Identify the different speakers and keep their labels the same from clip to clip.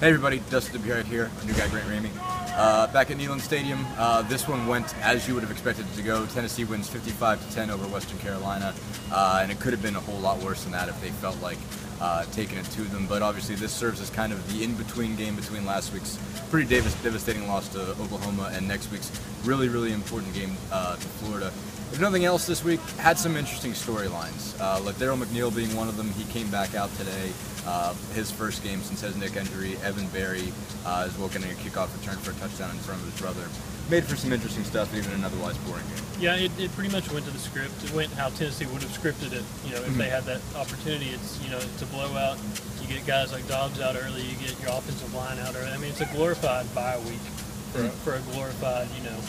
Speaker 1: Hey everybody, Dustin Dopirak here, a new guy, Ramey. Back at Neyland Stadium, this one went as you would have expected it to go. Tennessee wins 55-10 over Western Carolina, and it could have been a whole lot worse than that if they felt like taking it to them. But obviously this serves as kind of the in-between game between last week's pretty devastating loss to Oklahoma and next week's really, really important game to Florida. If nothing else, this week had some interesting storylines. Daryl McNeil being one of them. He came back out today. His first game since his neck injury. Evan Berry is woken in a kickoff return for a touchdown in front of his brother. Made for some interesting stuff, even in an otherwise boring game.
Speaker 2: Yeah, it pretty much went to the script. It went how Tennessee would have scripted it. You know, if they had that opportunity, it's it's a blowout. You get guys like Dobbs out early. You get your offensive line out early. I mean, it's a glorified bye week. For a glorified,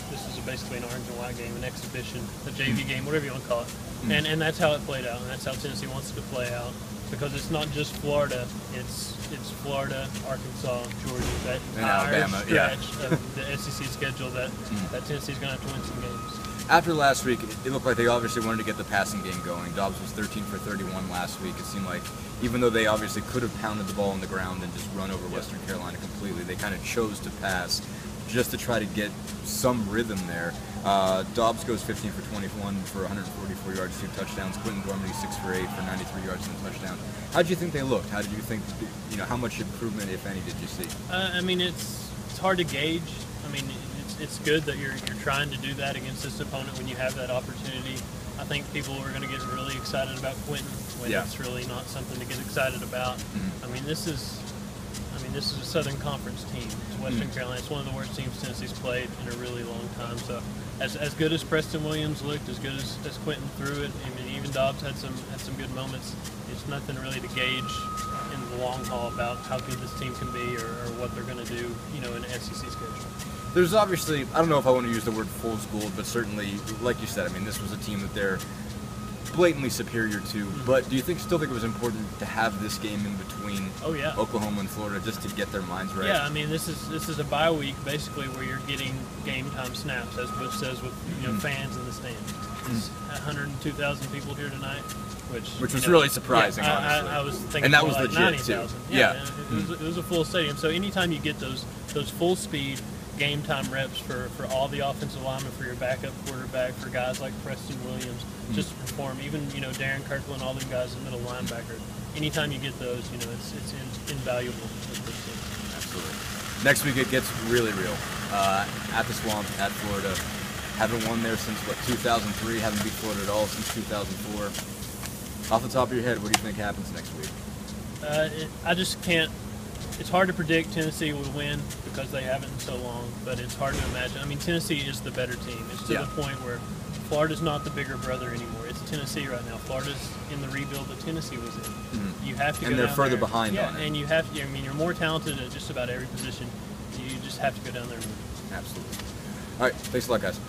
Speaker 2: this is basically an orange and white game, an exhibition, a JV game, whatever you want to call it. And that's how it played out, and that's how Tennessee wants it to play out. Because it's not just Florida, it's Florida, Arkansas, Georgia, that
Speaker 1: Alabama,
Speaker 2: stretch of the SEC schedule that Tennessee's going to have to win some games.
Speaker 1: After last week, it looked like they obviously wanted to get the passing game going. Dobbs was 13 for 31 last week. It seemed like even though they obviously could have pounded the ball on the ground and just run over Western Carolina completely, they kind of chose to pass just to try to get some rhythm there. Dobbs goes 15 for 21 for 144 yards, 2 touchdowns. Quentin Dormady 6 for 8 for 93 yards and a touchdown. How did you think they looked? How did you think, how much improvement, if any, did you see?
Speaker 2: I mean, it's hard to gauge. I mean, it's good that you're trying to do that against this opponent when you have that opportunity. I think people are going to get really excited about Quentin when it's really not something to get excited about. I mean, this is a Southern Conference team. It's Western Carolina. It's one of the worst teams Tennessee's played in a really long time. So, as good as Preston Williams looked, as good as Quentin threw it, I mean, even Dobbs had some good moments. It's nothing really to gauge in the long haul about how good this team can be or what they're going to do, in an SEC schedule.
Speaker 1: There's obviously, I don't know if I want to use the word fool's-gold, but certainly, like you said, I mean, this was a team that they're blatantly superior to, but do you still think it was important to have this game in between Oklahoma and Florida just to get their minds right?
Speaker 2: Yeah, I mean, this is a bye week basically where you're getting game time snaps, as Bush says, with fans in the stands. It's 102,000 people here tonight, which
Speaker 1: was really surprising. Honestly,
Speaker 2: I was thinking,
Speaker 1: and that was
Speaker 2: like
Speaker 1: legit too.
Speaker 2: It was a full stadium. So anytime you get those full speed game time reps for all the offensive linemen, for your backup quarterback, for guys like Preston Williams, just to perform, even Darren Kirkland, all them guys in middle linebacker. Anytime you get those, it's invaluable.
Speaker 1: Absolutely. Next week it gets really real. At the Swamp, at Florida. Haven't won there since 2003. Haven't beat Florida at all since 2004. Off the top of your head, what do you think happens next week?
Speaker 2: I just can't. It's hard to predict Tennessee would win because they haven't in so long, but it's hard to imagine. I mean, Tennessee is the better team. It's to the point where Florida's not the bigger brother anymore. It's Tennessee right now. Florida's in the rebuild that Tennessee was in. You have to go down there.
Speaker 1: And they're further behind on it.
Speaker 2: And you have to, you're more talented at just about every position. You just have to go down there and win.
Speaker 1: Absolutely. All right, thanks a lot, guys.